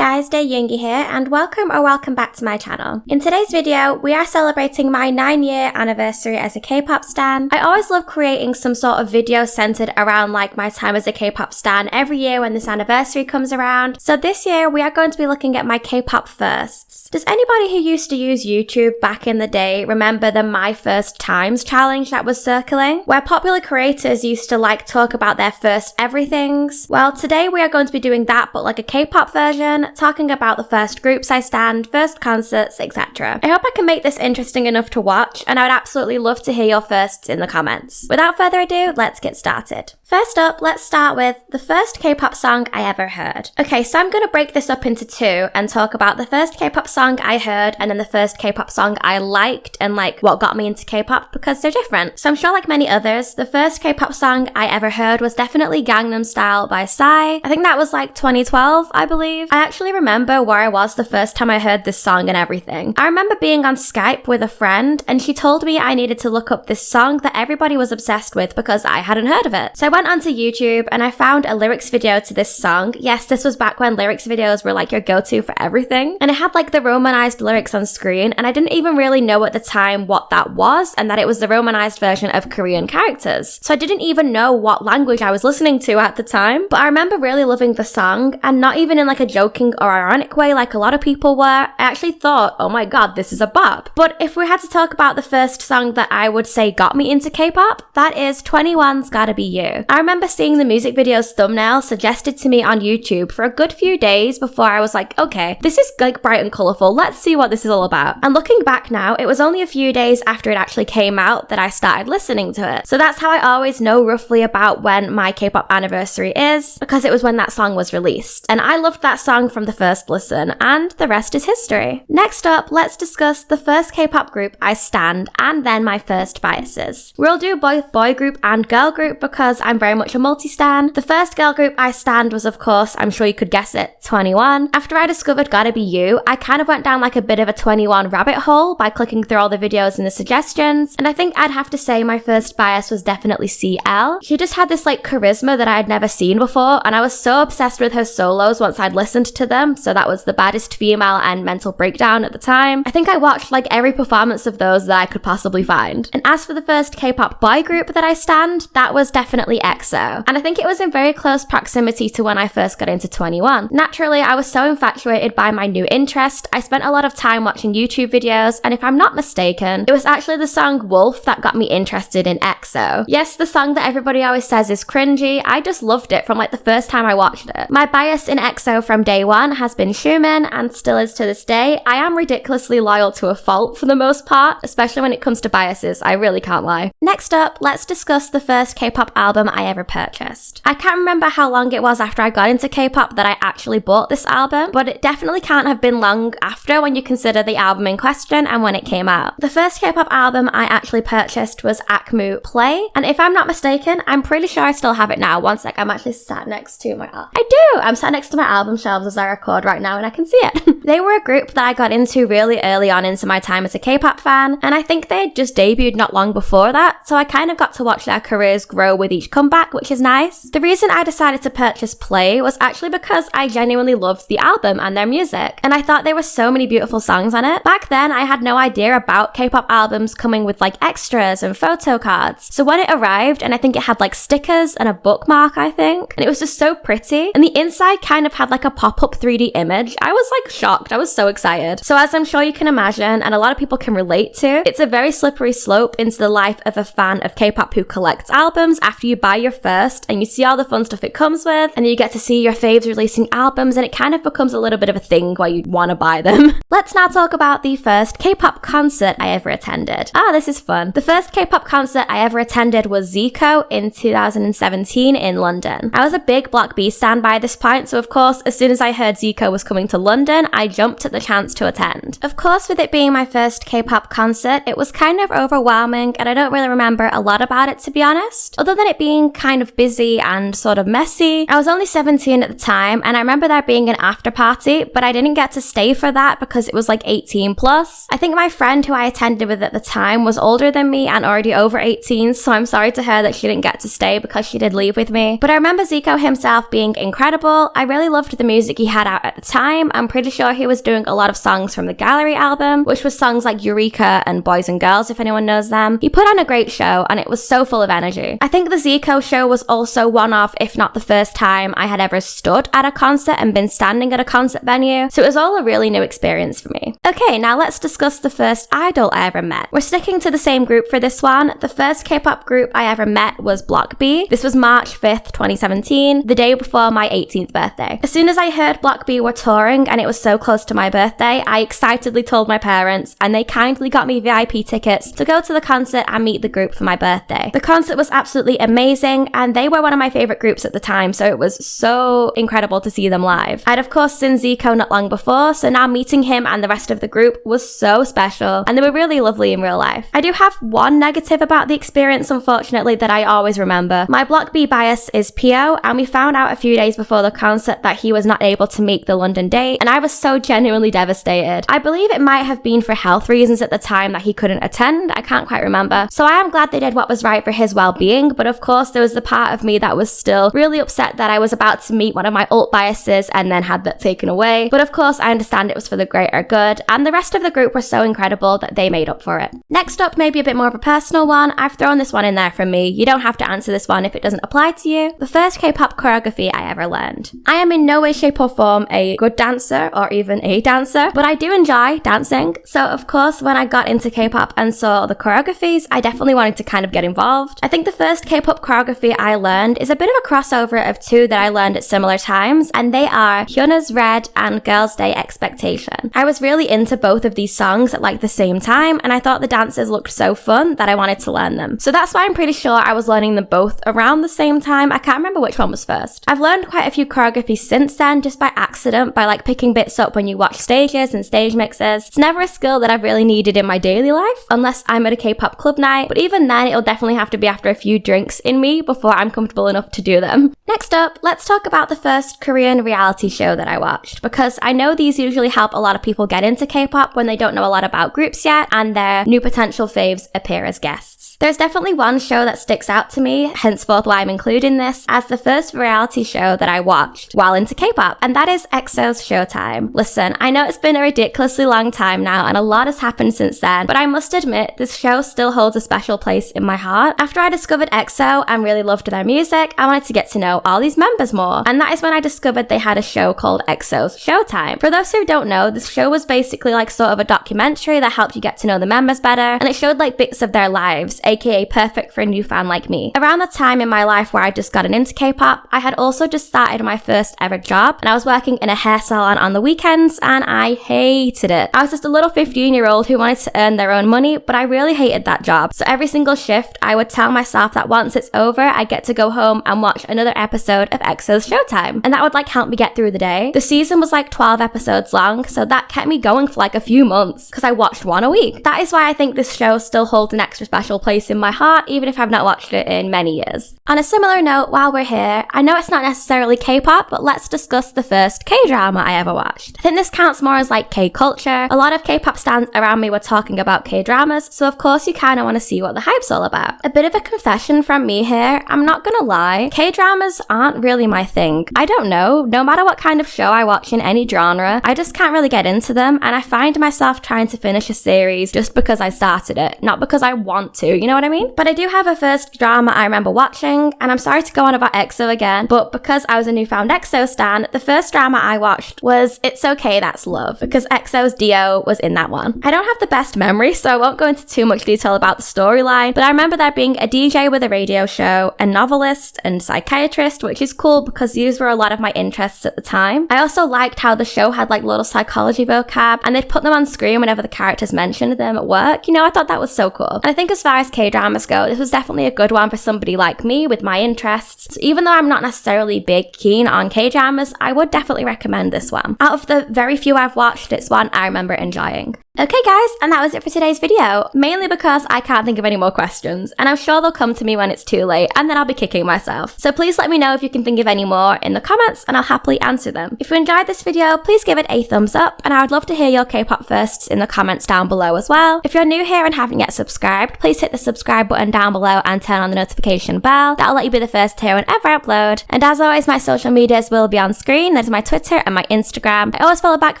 guys, Yoongi here, and welcome back to my channel. In today's video, we are celebrating my 9-year anniversary as a K-pop stan. I always love creating some sort of video centered around like my time as a K-pop stan every year when this anniversary comes around. So this year, we are going to be looking at my K-pop firsts. Does anybody who used to use YouTube back in the day remember the My First Times challenge that was circling? Where popular creators used to like talk about their first everythings? Well, today we are going to be doing that, but like a K-pop version, talking about the first groups I stand, first concerts, etc. I hope I can make this interesting enough to watch, and I would absolutely love to hear your firsts in the comments. Without further ado, let's get started. First up, let's start with the first K-pop song I ever heard. Okay, so I'm going to break this up into two and talk about the first K-pop song I heard and then the first K-pop song I liked and like what got me into K-pop because they're different. So I'm sure like many others, the first K-pop song I ever heard was definitely Gangnam Style by Psy. I think that was like 2012, I believe. I actually remember where I was the first time I heard this song and everything. I remember being on Skype with a friend and she told me I needed to look up this song that everybody was obsessed with because I hadn't heard of it. So I went onto YouTube and I found a lyrics video to this song. Yes, this was back when lyrics videos were like your go-to for everything. And it had like the romanized lyrics on screen and I didn't even really know at the time what that was and that it was the romanized version of Korean characters. So I didn't even know what language I was listening to at the time. But I remember really loving the song and not even in like a joking or ironic way like a lot of people were. I actually thought, oh my god, this is a bop. But if we had to talk about the first song that I would say got me into K-pop, that is 21's Gotta Be You. I remember seeing the music video's thumbnail suggested to me on YouTube for a good few days before I was like, okay, this is like bright and colourful, let's see what this is all about. And looking back now, it was only a few days after it actually came out that I started listening to it. So that's how I always know roughly about when my K-pop anniversary is, because it was when that song was released. And I loved that song from the first listen, and the rest is history. Next up, let's discuss the first K-pop group I stand, and then my first biases. We'll do both boy group and girl group because I'm very much a multi-stan. The first girl group I stand was, of course, I'm sure you could guess it, 21. After I discovered Gotta Be You, I kind of went down like a bit of a 21 rabbit hole by clicking through all the videos and the suggestions, and I think I'd have to say my first bias was definitely CL. She just had this like charisma that I had never seen before, and I was so obsessed with her solos once I'd listened to them, so that was The Baddest Female and Mental Breakdown at the time. I think I watched like every performance of those that I could possibly find. And as for the first K-pop boy group that I stand, that was definitely EXO. And I think it was in very close proximity to when I first got into 21. Naturally, I was so infatuated by my new interest, I spent a lot of time watching YouTube videos, and if I'm not mistaken, it was actually the song Wolf that got me interested in EXO. Yes, the song that everybody always says is cringy, I just loved it from like the first time I watched it. My bias in EXO from day one has been Xiumin, and still is to this day. I am ridiculously loyal to a fault for the most part, especially when it comes to biases, I really can't lie. Next up, let's discuss the first K-pop album I ever purchased. I can't remember how long it was after I got into K-pop that I actually bought this album, but it definitely can't have been long after when you consider the album in question and when it came out. The first K-pop album I actually purchased was Akmu Play, and if I'm not mistaken, I'm pretty sure I still have it now. One sec, I'm actually sat next to my album. I do! I'm sat next to my album shelves as I record right now and I can see it. They were a group that I got into really early on into my time as a K-pop fan, and I think they had just debuted not long before that, so I kind of got to watch their careers grow with each comeback, which is nice. The reason I decided to purchase Play was actually because I genuinely loved the album and their music, and I thought there were so many beautiful songs on it. Back then, I had no idea about K-pop albums coming with like extras and photo cards, so when it arrived, and I think it had like stickers and a bookmark, I think, and it was just so pretty, and the inside kind of had like a pop-up 3D image. I was like shocked, I was so excited. So as I'm sure you can imagine, and a lot of people can relate to, it's a very slippery slope into the life of a fan of K-pop who collects albums after you buy your first, and you see all the fun stuff it comes with, and you get to see your faves releasing albums, and it kind of becomes a little bit of a thing where you want to buy them. Let's now talk about the first K-pop concert I ever attended. This is fun. The first K-pop concert I ever attended was Zico in 2017 in London. I was a big Block B stan by this point, so of course, as soon as I heard Zico was coming to London, I jumped at the chance to attend. Of course, with it being my first K-pop concert, it was kind of overwhelming, and I don't really remember a lot about it, to be honest. Other than it being kind of busy and sort of messy, I was only 17 at the time, and I remember there being an after party, but I didn't get to stay for that because it was like 18 plus. I think my friend who I attended with at the time was older than me and already over 18, so I'm sorry to her that she didn't get to stay because she did leave with me. But I remember Zico himself being incredible. I really loved the music he had out at the time. I'm pretty sure he was doing a lot of songs from the Gallery album, which was songs like Eureka and Boys and Girls, if anyone knows them. He put on a great show and it was so full of energy. I think the Zico show was also one of, if not the first time I had ever stood at a concert and been standing at a concert venue, so it was all a really new experience for me. Okay, now let's discuss the first idol I ever met. We're sticking to the same group for this one. The first K-pop group I ever met was Block B. This was March 5th, 2017, the day before my 18th birthday. As soon as I heard Block B were touring and it was so close to my birthday, I excitedly told my parents and they kindly got me VIP tickets to go to the concert and meet the group for my birthday. The concert was absolutely amazing and they were one of my favourite groups at the time, so it was so incredible to see them live. I'd of course seen Zico not long before, so now meeting him and the rest of the group was so special and they were really lovely in real life. I do have one negative about the experience, unfortunately, that I always remember. My Block B bias is Pio, and we found out a few days before the concert that he was not able to make the London date, and I was so genuinely devastated. I believe it might have been for health reasons at the time that he couldn't attend, I can't quite remember. So I am glad they did what was right for his well-being, but of course there was the part of me that was still really upset that I was about to meet one of my alt biases and then had that taken away. But of course I understand it was for the greater good, and the rest of the group were so incredible that they made up for it. Next up, maybe a bit more of a personal one. I've thrown this one in there from me. You don't have to answer this one if it doesn't apply to you. The first K-pop choreography I ever learned. I am in no way, shape or form a good dancer or even a dancer, but I do enjoy dancing. So of course when I got into K-pop and saw the choreographies, I definitely wanted to kind of get involved. I think the first K-pop choreography I learned is a bit of a crossover of two that I learned at similar times, and they are Hyuna's Red and Girls' Day Expectation. I was really into both of these songs at like the same time, and I thought the dances looked so fun that I wanted to learn them. So that's why I'm pretty sure I was learning them both around the same time. I can't remember which one was first. I've learned quite a few choreographies since then, just by accident, by like picking bits up when you watch stages and stage mixes. It's never a skill that I've really needed in my daily life, unless I'm at a K-pop club night, but even then it'll definitely have to be after a few drinks in me before I'm comfortable enough to do them. Next up, let's talk about the first Korean reality show that I watched, because I know these usually help a lot of people get into K-pop when they don't know a lot about groups yet and their new potential faves appear as guests. There's definitely one show that sticks out to me, henceforth why I'm including this as the first reality show that I watched while into K-pop, and that is EXO's Showtime. Listen, I know it's been a ridiculously long time now and a lot has happened since then, but I must admit this show still holds a special place in my heart. After I discovered EXO and really loved their music, I wanted to get to know all these members more, and that is when I discovered they had a show called EXO's Showtime. For those who don't know, this show was basically like sort of a documentary that helped you get to know the members better, and it showed like bits of their lives, aka perfect for a new fan like me. Around the time in my life where I just gotten into K-pop, I had also just started my first ever job, and I was working in a hair salon on the weekends, and I hated it. I was just a little 15-year-old who wanted to earn their own money, but I really hated that job. So every single shift, I would tell myself that once it's over, I get to go home and watch another episode of EXO's Showtime, and that would like help me get through the day. The season was like 12 episodes long, so that kept me going for like a few months, because I watched one a week. That is why I think this show still holds an extra special place in my heart, even if I've not watched it in many years. On a similar note, while we're here, I know it's not necessarily K-pop, but let's discuss the first K-drama I ever watched. I think this counts more as like K-culture. A lot of K-pop stans around me were talking about K-dramas, so of course you kind of want to see what the hype's all about. A bit of a confession from me here, I'm not gonna lie, K-dramas aren't really my thing. I don't know, no matter what kind of show I watch in any genre, I just can't really get into them, and I find myself trying to finish a series just because I started it, not because I want to, you know what I mean? But I do have a first drama I remember watching, and I'm sorry to go on about EXO again, but because I was a newfound EXO stan, the first drama I watched was It's Okay That's Love, because EXO's Dio was in that one. I don't have the best memory, so I won't go into too much detail about the storyline, but I remember there being a DJ with a radio show, a novelist, and psychiatrist, which is cool because these were a lot of my interests at the time. I also liked how the show had like little psychology vocab, and they'd put them on screen whenever the characters mentioned them at work. You know, I thought that was so cool. And I think as far as K-dramas go, this was definitely a good one for somebody like me with my interests. So even though I'm not necessarily big keen on K-dramas, I would definitely recommend this one. Out of the very few I've watched, it's one I remember enjoying. Okay guys, and that was it for today's video, mainly because I can't think of any more questions, and I'm sure they'll come to me when it's too late, and then I'll be kicking myself. So please let me know if you can think of any more in the comments, and I'll happily answer them. If you enjoyed this video, please give it a thumbs up, and I would love to hear your K-pop firsts in the comments down below as well. If you're new here and haven't yet subscribed, please hit the subscribe button down below and turn on the notification bell. That'll let you be the first to hear whenever I upload. And as always, my social medias will be on screen. There's my Twitter and my Instagram. I always follow back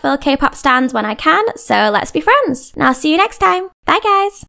fellow K-pop stans when I can, so let's be friends. And I'll see you next time. Bye guys!